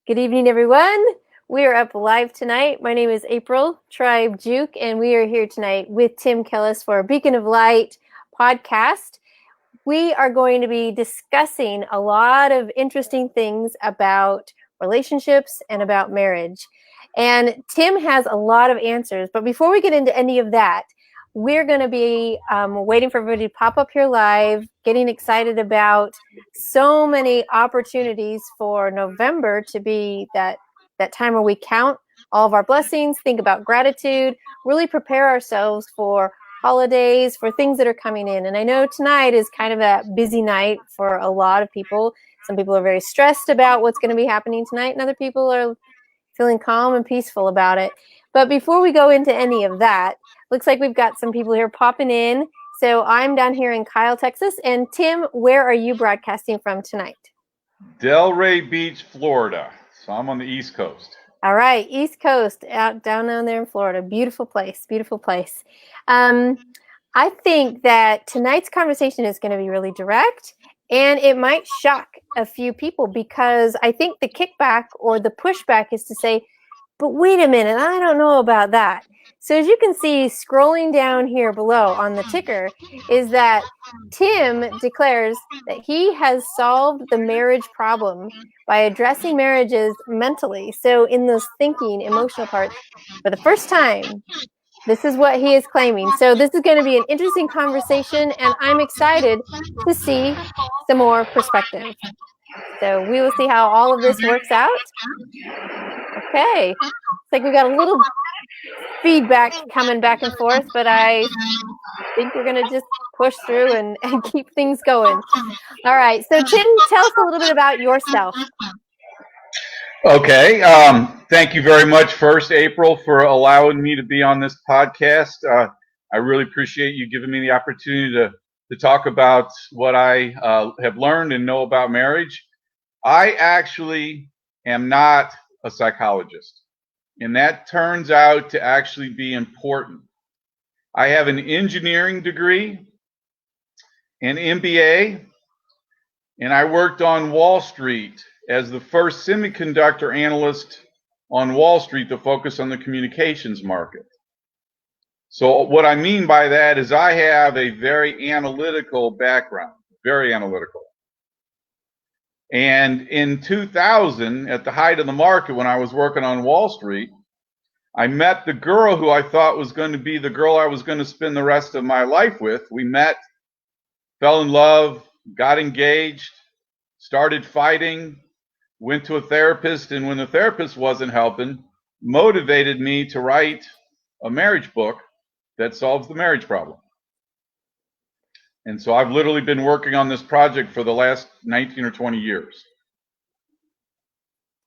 Good evening, everyone. We are up live tonight. My name is April Tribe Juke, and we are here tonight with Tim Kellis for Beacon of Light podcast. We are going to be discussing a lot of interesting things about relationships and about marriage. And Tim has a lot of answers. But before we get into any of that, we're going to be waiting for everybody to pop up here live, getting excited about so many opportunities for November to be that time where we count all of our blessings, think about gratitude, really prepare ourselves for holidays, for things that are coming in. And I know tonight is kind of a busy night for a lot of people. Some people are very stressed about what's going to be happening tonight, and other people are feeling calm and peaceful about it. But before we go into any of that, looks like we've got some people here popping in. So I'm down here in Kyle, Texas. And Tim, where are you broadcasting from tonight? Delray Beach, Florida. So I'm on the East Coast. All right, East Coast, out down there in Florida. Beautiful place, beautiful place. I think that tonight's conversation is going to be really direct, and it might shock a few people because I think the kickback or the pushback is to say, but wait a minute, I don't know about that. So as you can see, scrolling down here below on the ticker is that Tim declares that he has solved the marriage problem by addressing marriages mentally. So in those thinking, emotional parts, for the first time, this is what he is claiming. So this is going to be an interesting conversation, and I'm excited to see some more perspective. So we will see how all of this works out. Okay, it's like we got a little feedback coming back and forth, but I think we're going to just push through and keep things going. All right, so Tim, tell us a little bit about yourself. Okay, thank you very much first, April, for allowing me to be on this podcast. I really appreciate you giving me the opportunity to talk about what I have learned and know about marriage. I actually am not a psychologist, and that turns out to actually be important. I have an engineering degree, an MBA, and I worked on Wall Street as the first semiconductor analyst on Wall Street to focus on the communications market. So what I mean by that is I have a very analytical background, very analytical. And in 2000, at the height of the market, when I was working on Wall Street, I met the girl who I thought was going to be the girl I was going to spend the rest of my life with. We met, fell in love, got engaged, started fighting, went to a therapist, and when the therapist wasn't helping, motivated me to write a marriage book that solves the marriage problem. And so I've literally been working on this project for the last 19 or 20 years.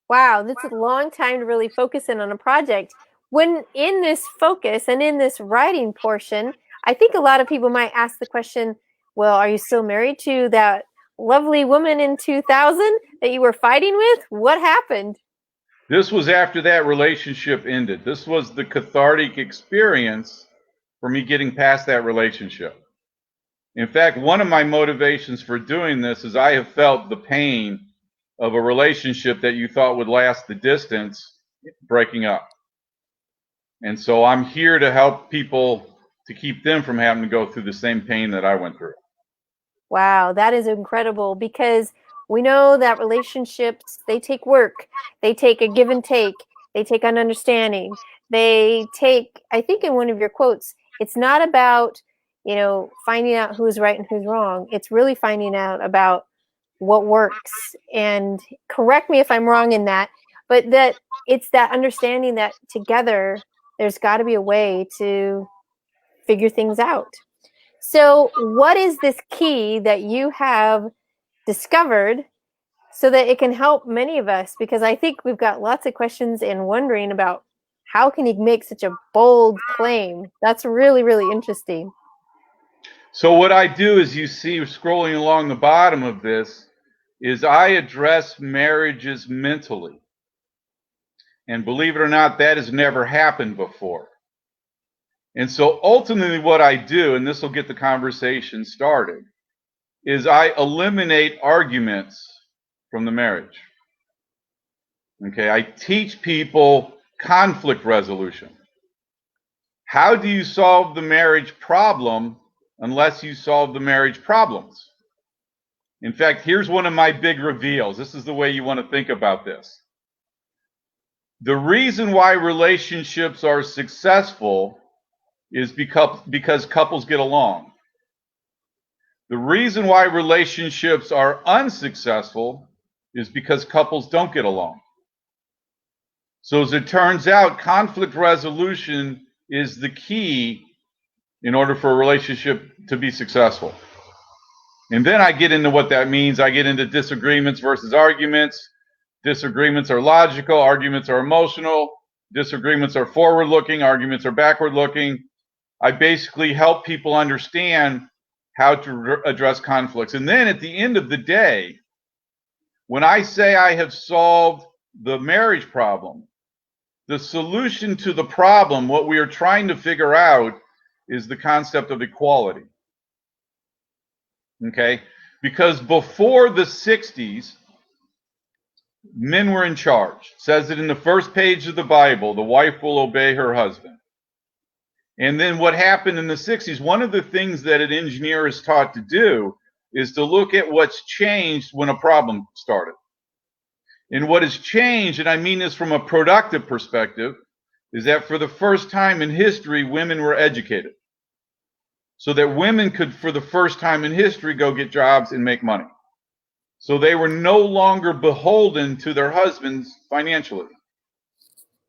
Wow, this is a long time to really focus in on a project. When in this focus and in this writing portion, I think a lot of people might ask the question, well, are you still married to that lovely woman in 2000 that you were fighting with? What happened? This was after that relationship ended. This was the cathartic experience for me getting past that relationship. In fact, one of my motivations for doing this is I have felt the pain of a relationship that you thought would last the distance breaking up. And so I'm here to help people to keep them from having to go through the same pain that I went through. Wow, that is incredible because we know that relationships, they take work. They take a give and take. They take an understanding. They take, I think in one of your quotes, it's not about, finding out who's right and who's wrong. It's really finding out about what works. And correct me if I'm wrong in that, but that it's that understanding that together there's got to be a way to figure things out. So what is this key that you have discovered so that it can help many of us? Because I think we've got lots of questions and wondering about how can he make such a bold claim? That's really, really interesting. So what I do is you see scrolling along the bottom of this is I address marriages mentally. And believe it or not, that has never happened before. And so ultimately what I do, and this will get the conversation started, is I eliminate arguments from the marriage. Okay, I teach people conflict resolution. How do you solve the marriage problem unless you solve the marriage problems? In fact, here's one of my big reveals. This is the way you want to think about this. The reason why relationships are successful is because couples get along. The reason why relationships are unsuccessful is because couples don't get along. So as it turns out, conflict resolution is the key in order for a relationship to be successful. And then I get into what that means. I get into disagreements versus arguments. Disagreements are logical, arguments are emotional, disagreements are forward-looking, arguments are backward-looking. I basically help people understand how to address conflicts. And then at the end of the day, when I say I have solved the marriage problem, the solution to the problem, what we are trying to figure out, is the concept of equality. Okay? Because before the 60s, men were in charge. It says it in the first page of the Bible, the wife will obey her husband. And then what happened in the 60s, one of the things that an engineer is taught to do is to look at what's changed when a problem started. And what has changed, and I mean this from a productive perspective, is that for the first time in history, women were educated. So that women could, for the first time in history, go get jobs and make money. So they were no longer beholden to their husbands financially.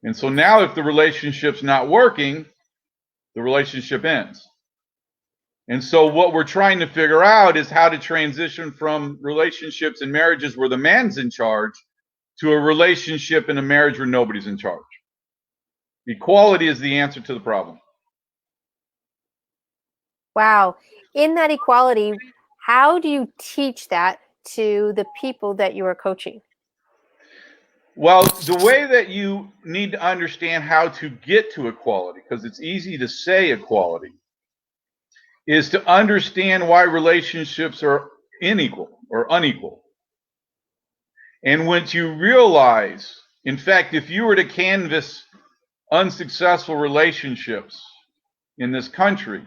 And so now if the relationship's not working, the relationship ends. And so what we're trying to figure out is how to transition from relationships and marriages where the man's in charge to a relationship and a marriage where nobody's in charge. Equality is the answer to the problem. Wow. In that equality, how do you teach that to the people that you are coaching? Well, the way that you need to understand how to get to equality, because it's easy to say equality, is to understand why relationships are unequal. And once you realize, in fact, if you were to canvass unsuccessful relationships in this country,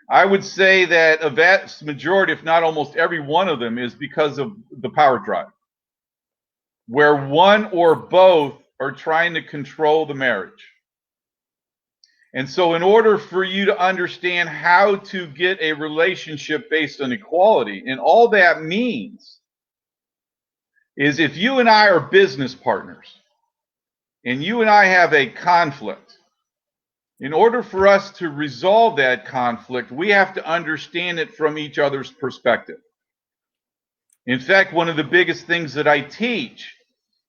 I would say that a vast majority, if not almost every one of them, is because of the power drive, where one or both are trying to control the marriage. And so in order for you to understand how to get a relationship based on equality, and all that means is if you and I are business partners, and you and I have a conflict, in order for us to resolve that conflict, we have to understand it from each other's perspective. In fact, one of the biggest things that I teach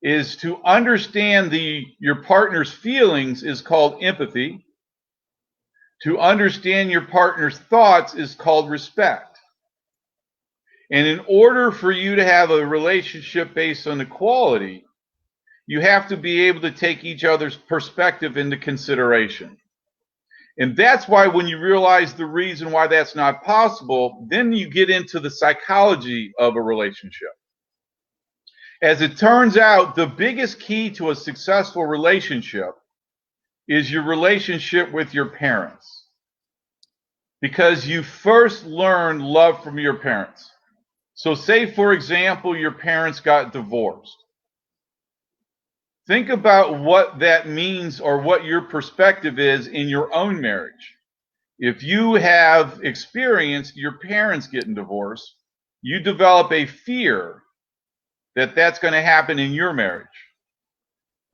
is to understand your partner's feelings is called empathy. To understand your partner's thoughts is called respect. And in order for you to have a relationship based on equality, you have to be able to take each other's perspective into consideration. And that's why when you realize the reason why that's not possible, then you get into the psychology of a relationship. As it turns out, the biggest key to a successful relationship is your relationship with your parents. Because you first learn love from your parents. So say, for example, your parents got divorced. Think about what that means or what your perspective is in your own marriage. If you have experienced your parents getting divorced, you develop a fear that that's going to happen in your marriage.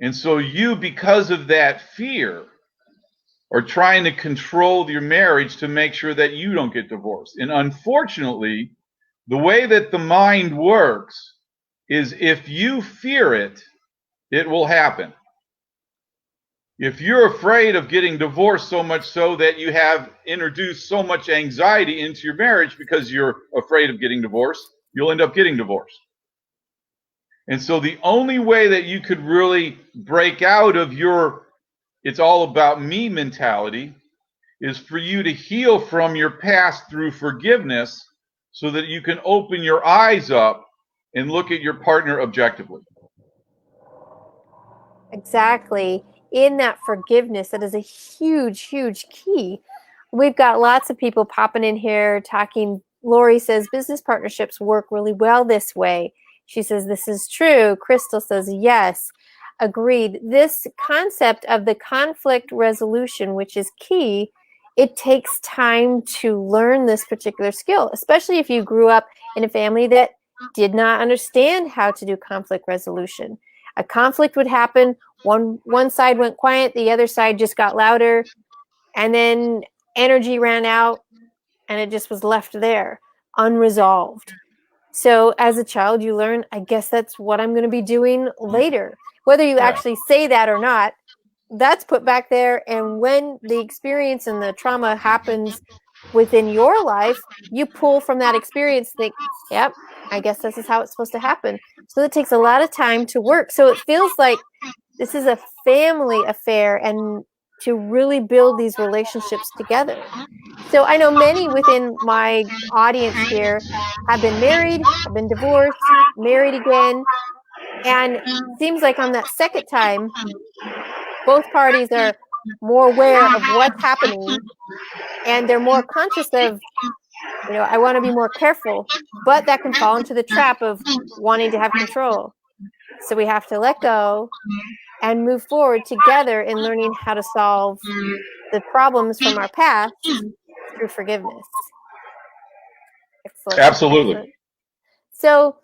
And so you, because of that fear, are trying to control your marriage to make sure that you don't get divorced. And unfortunately, the way that the mind works is if you fear it, it will happen. If you're afraid of getting divorced so much so that you have introduced so much anxiety into your marriage because you're afraid of getting divorced, you'll end up getting divorced. And so the only way that you could really break out of your "it's all about me" mentality is for you to heal from your past through forgiveness so that you can open your eyes up and look at your partner objectively. Exactly. In that forgiveness, that is a huge, huge key. We've got lots of people popping in here talking. Lori says business partnerships work really well this way. She says this is true. Crystal says yes. Agreed. This concept of the conflict resolution, which is key, it takes time to learn this particular skill, especially if you grew up in a family that did not understand how to do conflict resolution. A conflict would happen, one side went quiet, the other side just got louder, and then energy ran out and it just was left there unresolved. So as a child, you learn, I guess that's what I'm going to be doing later. Whether you Yeah. actually say that or not, that's put back there. And when the experience and the trauma happens within your life, you pull from that experience, think, yep, I guess this is how it's supposed to happen. So it takes a lot of time to work. So it feels like this is a family affair and to really build these relationships together. So I know many within my audience here have been married, have been divorced, married again, and it seems like on that second time, both parties are more aware of what's happening and they're more conscious of, I want to be more careful, but that can fall into the trap of wanting to have control. So we have to let go and move forward together in learning how to solve the problems from our past through forgiveness. Excellent. Absolutely. Excellent. So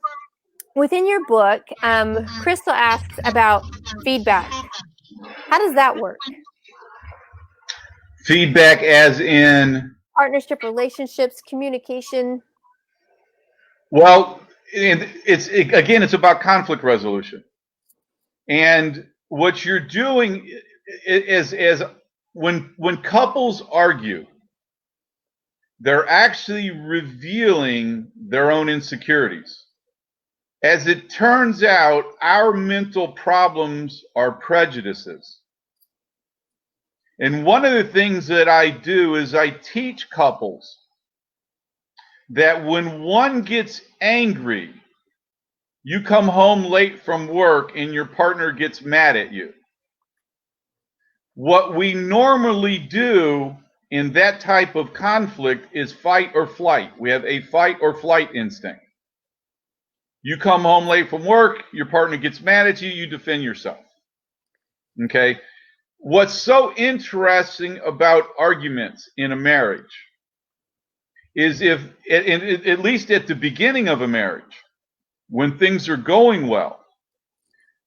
within your book, Crystal asks about feedback. How does that work? Feedback as in? Partnership, relationships, communication. Well, it's about conflict resolution. And what you're doing is when couples argue, they're actually revealing their own insecurities. As it turns out, our mental problems are prejudices. And one of the things that I do is I teach couples that when one gets angry, you come home late from work and your partner gets mad at you. What we normally do in that type of conflict is fight or flight. We have a fight or flight instinct. You come home late from work, your partner gets mad at you, you defend yourself. Okay? What's so interesting about arguments in a marriage is if, at least at the beginning of a marriage, when things are going well,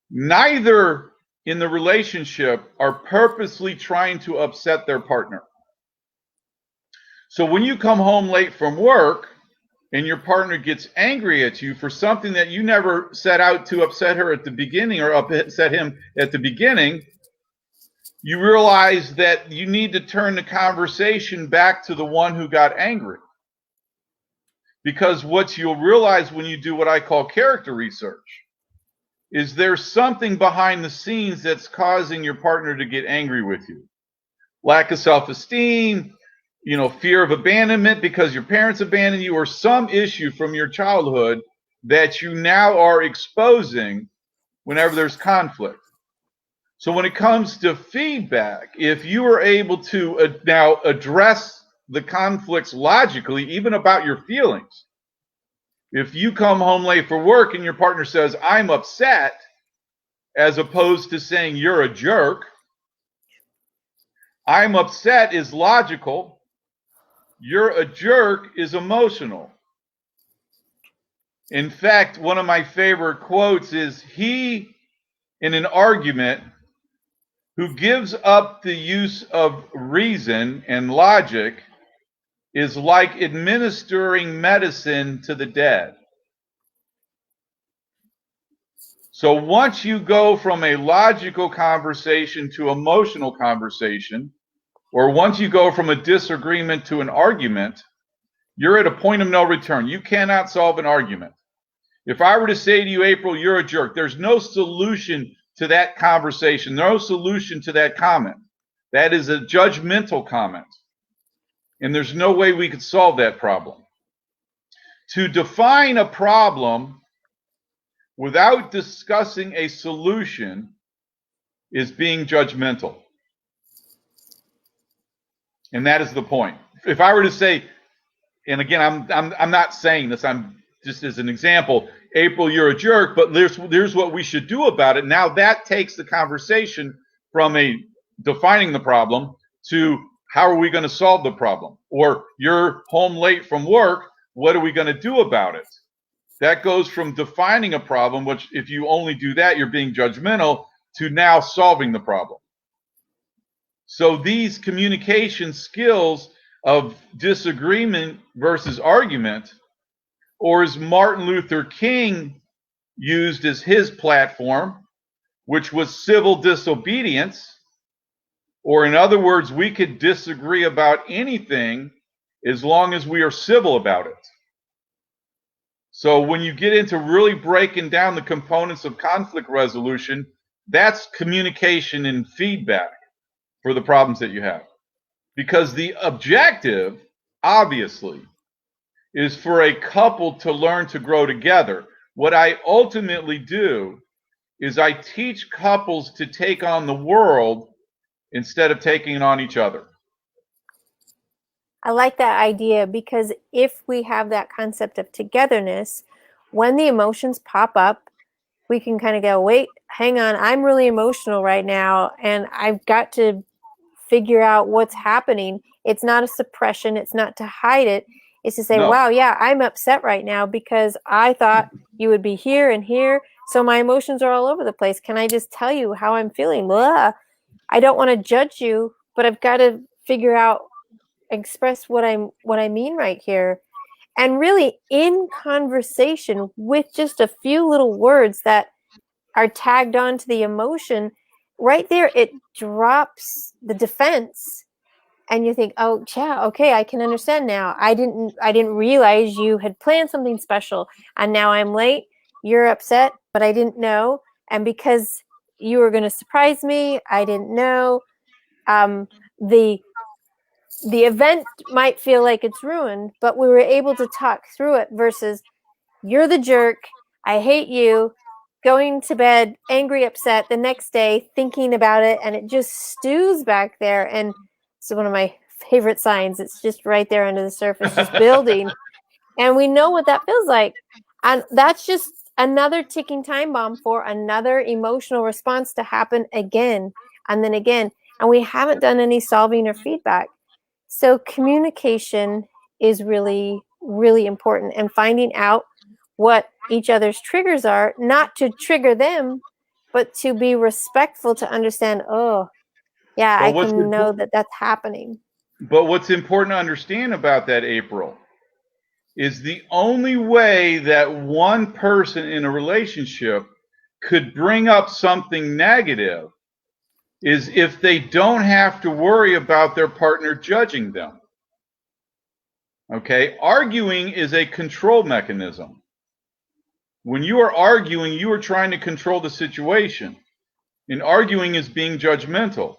neither in the relationship are purposely trying to upset their partner. So when you come home late from work and your partner gets angry at you for something that you never set out to upset her at the beginning or upset him at the beginning, you realize that you need to turn the conversation back to the one who got angry. Because what you'll realize when you do what I call character research is there's something behind the scenes that's causing your partner to get angry with you. Lack of self-esteem, fear of abandonment because your parents abandoned you, or some issue from your childhood that you now are exposing whenever there's conflict. So when it comes to feedback, if you are able to now address the conflicts logically, even about your feelings, if you come home late for work and your partner says, I'm upset, as opposed to saying you're a jerk, I'm upset is logical, you're a jerk is emotional. In fact, one of my favorite quotes is, he, in an argument, who gives up the use of reason and logic is like administering medicine to the dead. So once you go from a logical conversation to emotional conversation, or once you go from a disagreement to an argument, you're at a point of no return. You cannot solve an argument. If I were to say to you, April, you're a jerk, there's no solution to that conversation, no solution to that comment. That is a judgmental comment. And there's no way we could solve that problem. To define a problem without discussing a solution is being judgmental. And that is the point. If I were to say, and again, I'm not saying this, I'm just as an example, April, you're a jerk, but there's what we should do about it. Now that takes the conversation from a defining the problem to how are we going to solve the problem? Or you're home late from work, what are we going to do about it? That goes from defining a problem, which if you only do that, you're being judgmental, to now solving the problem. So these communication skills of disagreement versus argument, or as Martin Luther King used as his platform, which was civil disobedience, or in other words, we could disagree about anything as long as we are civil about it. So when you get into really breaking down the components of conflict resolution, that's communication and feedback for the problems that you have. Because the objective, obviously, is for a couple to learn to grow together. What I ultimately do is I teach couples to take on the world instead of taking it on each other. I like that idea, because if we have that concept of togetherness, when the emotions pop up, we can kind of go, wait, hang on, I'm really emotional right now, and I've got to figure out what's happening. It's not a suppression. It's not to hide it. It's to say, No. wow, yeah, I'm upset right now because I thought you would be here and here. So my emotions are all over the place. Can I just tell you how I'm feeling? Blah. I don't want to judge you, but I've got to figure out, express what I mean right here. And really, in conversation with just a few little words that are tagged on to the emotion, right there, it drops the defense. And you think, oh yeah, okay, I can understand now. I didn't realize you had planned something special, and now I'm late. You're upset, but I didn't know. And because you were going to surprise me, I didn't know. The event might feel like it's ruined, but we were able to talk through it, versus you're the jerk, I hate you, going to bed angry, upset the next day, thinking about it, and it just stews back there. And it's one of my favorite signs. It's just right there under the surface, just building. And we know what that feels like. And that's just another ticking time bomb for another emotional response to happen again and then again. And we haven't done any solving or feedback. So communication is really, really important, and finding out what each other's triggers are, not to trigger them, but to be respectful, to understand, oh, yeah, I can know that that's happening. But what's important to understand about that, April, is the only way that one person in a relationship could bring up something negative is if they don't have to worry about their partner judging them. Okay? Arguing is a control mechanism. When you are arguing, you are trying to control the situation. And arguing is being judgmental.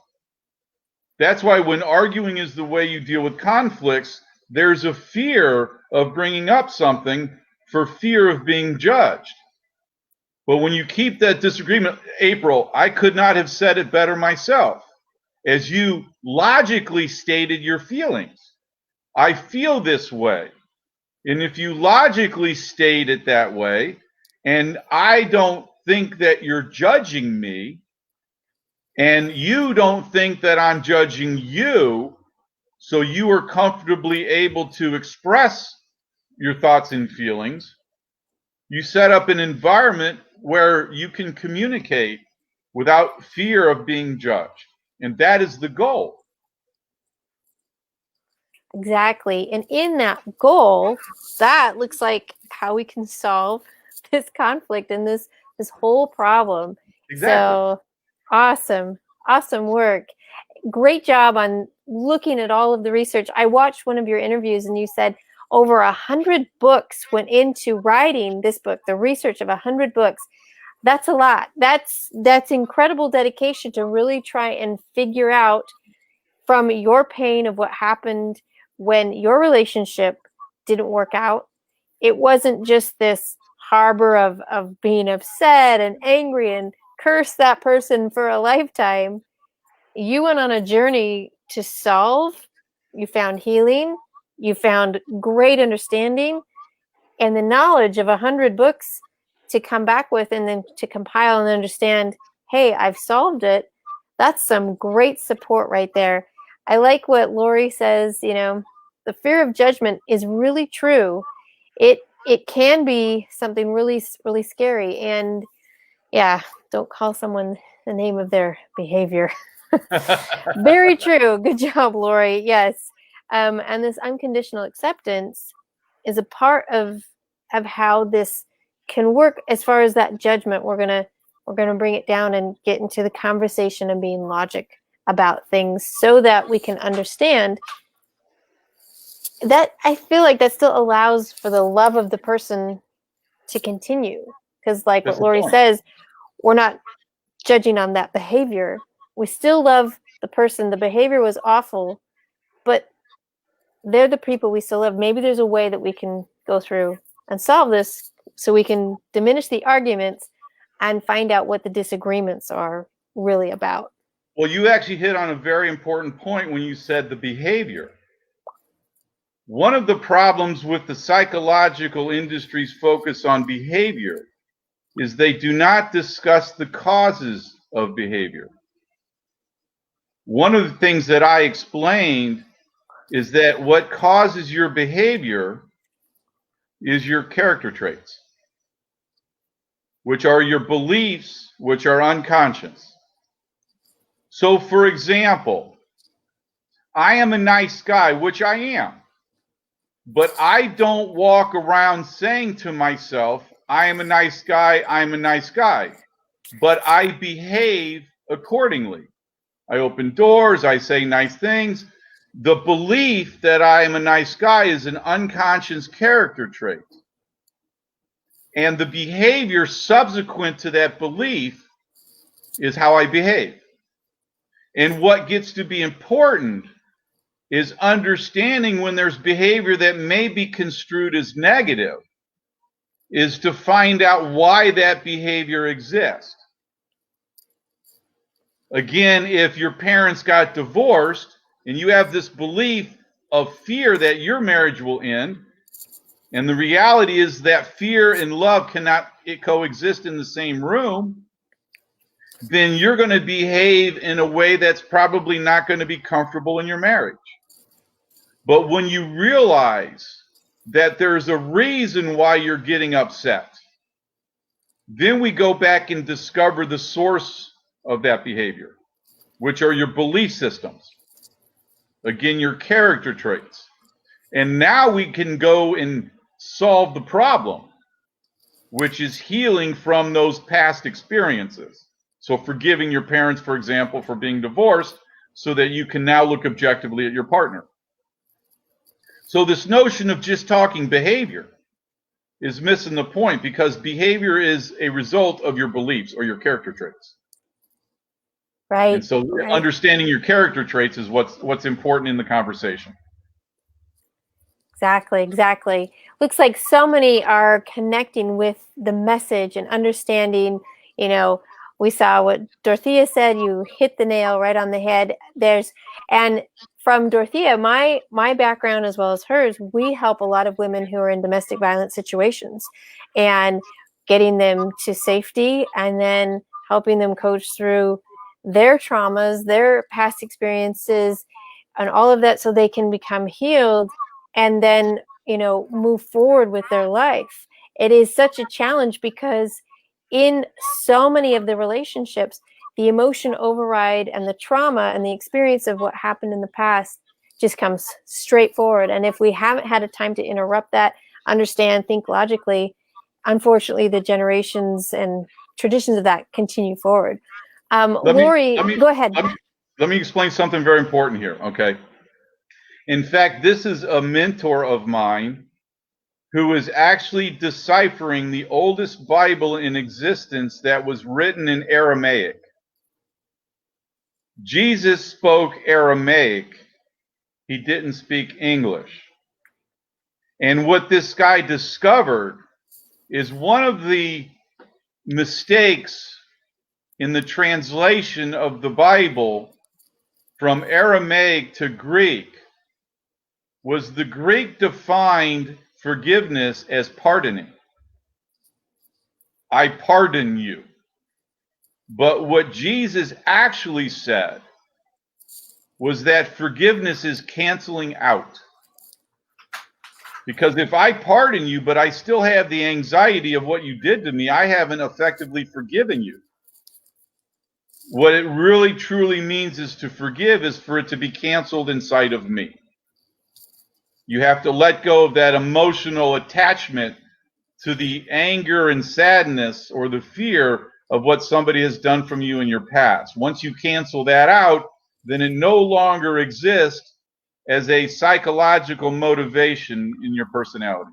That's why when arguing is the way you deal with conflicts, there's a fear of bringing up something for fear of being judged. But when you keep that disagreement, April, I could not have said it better myself, as you logically stated your feelings. I feel this way. And if you logically state it that way, and I don't think that you're judging me, and you don't think that I'm judging you, so you are comfortably able to express your thoughts and feelings, you set up an environment where you can communicate without fear of being judged. And that is the goal. Exactly. And in that goal, that looks like how we can solve this conflict and this whole problem. Exactly. So awesome work. Great job on looking at all of the research. I watched one of your interviews, and you said over 100 books went into writing this book, the research of 100 books. That's a lot. That's incredible dedication to really try and figure out, from your pain of what happened when your relationship didn't work out. It wasn't just this harbor of being upset and angry and curse that person for a lifetime. You went on a journey to solve. You found healing. You found great understanding and the knowledge of 100 books to come back with and then to compile and understand, hey, I've solved it. That's some great support right there. I like what Lori says, the fear of judgment is really true. It can be something really, really scary. And yeah, don't call someone the name of their behavior. Very true. Good job, Lori. Yes. And this unconditional acceptance is a part of how this can work. As far as that judgment, we're gonna bring it down and get into the conversation and being logic about things so that we can understand that. I feel like that still allows for the love of the person to continue, because like That's what Lori says, we're not judging on that behavior. We still love the person. The behavior was awful, but they're the people we still love. Maybe there's a way that we can go through and solve this so we can diminish the arguments and find out what the disagreements are really about. Well, you actually hit on a very important point when you said the behavior. One of the problems with the psychological industry's focus on behavior is they do not discuss the causes of behavior. One of the things that I explained is that what causes your behavior is your character traits, which are your beliefs, which are unconscious. So, for example, I am a nice guy, which I am, but I don't walk around saying to myself, I am a nice guy, I'm a nice guy, but I behave accordingly. I open doors, I say nice things. The belief that I am a nice guy is an unconscious character trait. And the behavior subsequent to that belief is how I behave. And what gets to be important is understanding when there's behavior that may be construed as negative, is to find out why that behavior exists. Again, if your parents got divorced and you have this belief of fear that your marriage will end, and the reality is that fear and love cannot coexist in the same room, then you're going to behave in a way that's probably not going to be comfortable in your marriage. But when you realize that there's a reason why you're getting upset, then we go back and discover the source of that behavior, which are your belief systems. Again, your character traits. And now we can go and solve the problem, which is healing from those past experiences. So forgiving your parents, for example, for being divorced, so that you can now look objectively at your partner. So this notion of just talking behavior is missing the point, because behavior is a result of your beliefs or your character traits. Right. And so understanding your character traits is what's important in the conversation. Exactly. Looks like so many are connecting with the message and understanding. We saw what Dorothea said. You hit the nail right on the head. And from Dorothea, my background as well as hers, we help a lot of women who are in domestic violence situations and getting them to safety, and then helping them coach through their traumas, their past experiences, and all of that, so they can become healed and then, move forward with their life. It is such a challenge because in so many of the relationships, the emotion override and the trauma and the experience of what happened in the past just comes straight forward. And if we haven't had a time to interrupt that, understand, think logically, unfortunately, the generations and traditions of that continue forward. Lori, go ahead. Let me explain something very important here, okay? In fact, this is a mentor of mine who is actually deciphering the oldest Bible in existence that was written in Aramaic. Jesus spoke Aramaic. He didn't speak English. And what this guy discovered is one of the mistakes in the translation of the Bible from Aramaic to Greek was the Greek defined forgiveness as pardoning. I pardon you. But what Jesus actually said was that forgiveness is canceling out. Because if I pardon you, but I still have the anxiety of what you did to me, I haven't effectively forgiven you. What it really truly means is to forgive is for it to be canceled inside of me. You have to let go of that emotional attachment to the anger and sadness or the fear of what somebody has done from you in your past. Once you cancel that out, then it no longer exists as a psychological motivation in your personality.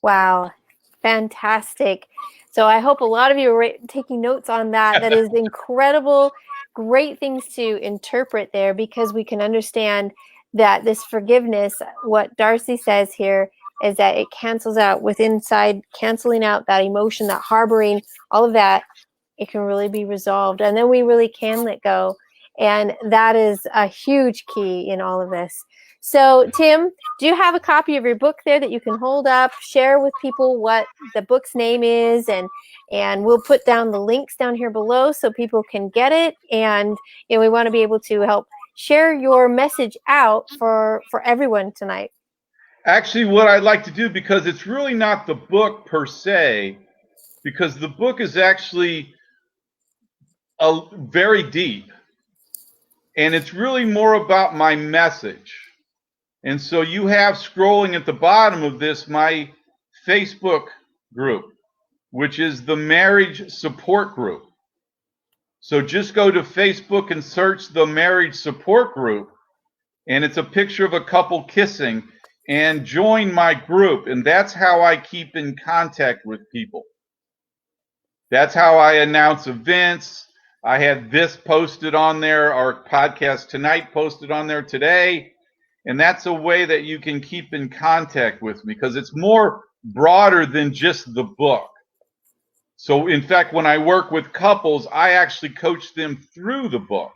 Wow, fantastic. So I hope a lot of you are taking notes on that. That is incredible, great things to interpret there, because we can understand that this forgiveness, what Darcy says here, is that it cancels out canceling out that emotion, that harboring, all of that. It can really be resolved, and then we really can let go. And that is a huge key in all of this. So, Tim, do you have a copy of your book there that you can hold up, share with people what the book's name is, and we'll put down the links down here below so people can get it. And we want to be able to help share your message out for everyone tonight. Actually, what I'd like to do, because it's really not the book per se, because the book is actually very deep, and it's really more about my message. And so you have scrolling at the bottom of this my Facebook group, which is the Marriage Support Group. So just go to Facebook and search the Marriage Support Group, and it's a picture of a couple kissing, and join my group. And that's how I keep in contact with people. That's how I announce events. I had this posted on there, our podcast tonight posted on there today. And that's a way that you can keep in contact with me, because it's more broader than just the book. So in fact, when I work with couples, I actually coach them through the book,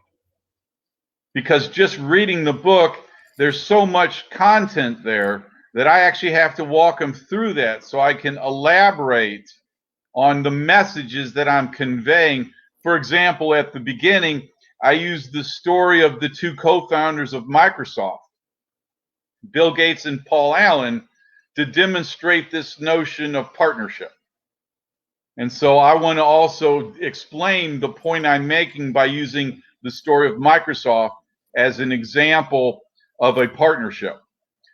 because just reading the book, there's so much content there that I actually have to walk them through that so I can elaborate on the messages that I'm conveying. For example, at the beginning, I used the story of the two co-founders of Microsoft, Bill Gates and Paul Allen, to demonstrate this notion of partnership. And so I want to also explain the point I'm making by using the story of Microsoft as an example of a partnership.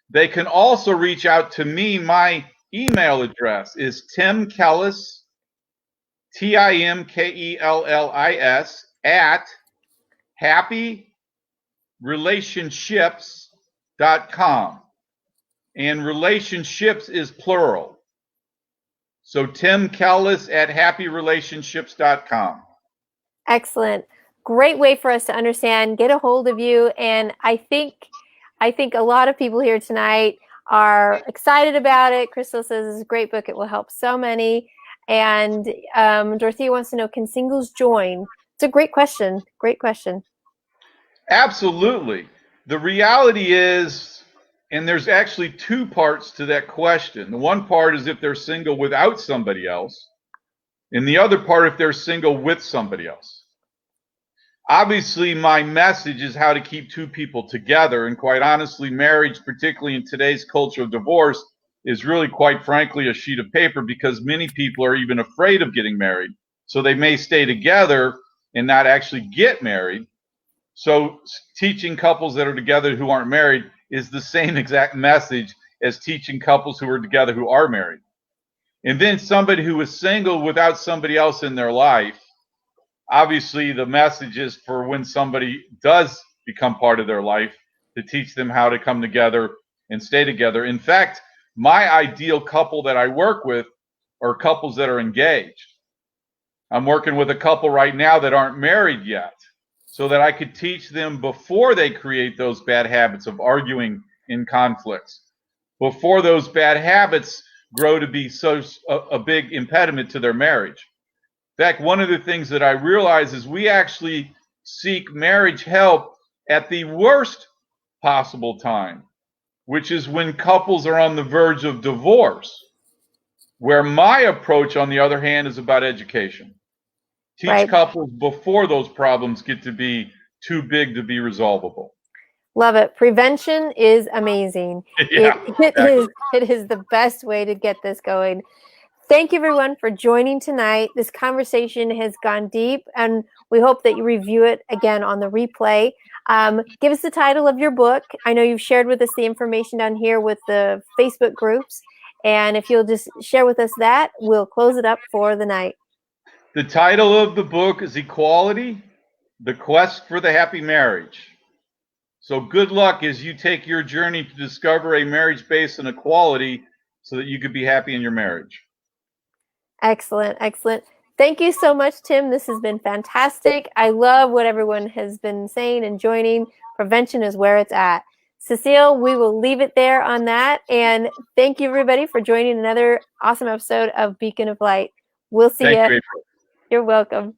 They can also reach out to me. My email address is timkellis, TIMKELLIS, at happyrelationships.com. And relationships is plural. So Tim Kellis at happyrelationships.com. Excellent. Great way for us to understand, get a hold of you. And I think a lot of people here tonight are excited about it. Crystal says it's a great book. It will help so many. And Dorothea wants to know, can singles join? It's a great question. Great question. Absolutely. The reality is, and there's actually two parts to that question. The one part is if they're single without somebody else, and the other part if they're single with somebody else. Obviously, my message is how to keep two people together, and quite honestly, marriage, particularly in today's culture of divorce, is really, quite frankly, a sheet of paper, because many people are even afraid of getting married. So they may stay together and not actually get married. So teaching couples that are together who aren't married is the same exact message as teaching couples who are together who are married. And then somebody who is single without somebody else in their life, obviously the message is for when somebody does become part of their life, to teach them how to come together and stay together. In fact, my ideal couple that I work with are couples that are engaged. I'm working with a couple right now that aren't married yet, so that I could teach them before they create those bad habits of arguing in conflicts, before those bad habits grow to be a big impediment to their marriage. In fact, one of the things that I realize is we actually seek marriage help at the worst possible time, which is when couples are on the verge of divorce, where my approach, on the other hand, is about education. Teach couples before those problems get to be too big to be resolvable. Love it. Prevention is amazing. Yeah, it is the best way to get this going. Thank you, everyone, for joining tonight. This conversation has gone deep, and we hope that you review it again on the replay. Give us the title of your book. I know you've shared with us the information down here with the Facebook groups, and if you'll just share with us that, we'll close it up for the night. The title of the book is Equality, The Quest for the Happy Marriage. So good luck as you take your journey to discover a marriage based on equality so that you could be happy in your marriage. Excellent, excellent. Thank you so much, Tim. This has been fantastic. I love what everyone has been saying and joining. Prevention is where it's at. Cecile, we will leave it there on that. And thank you, everybody, for joining another awesome episode of Beacon of Light. We'll see you. Thank you, April. You're welcome.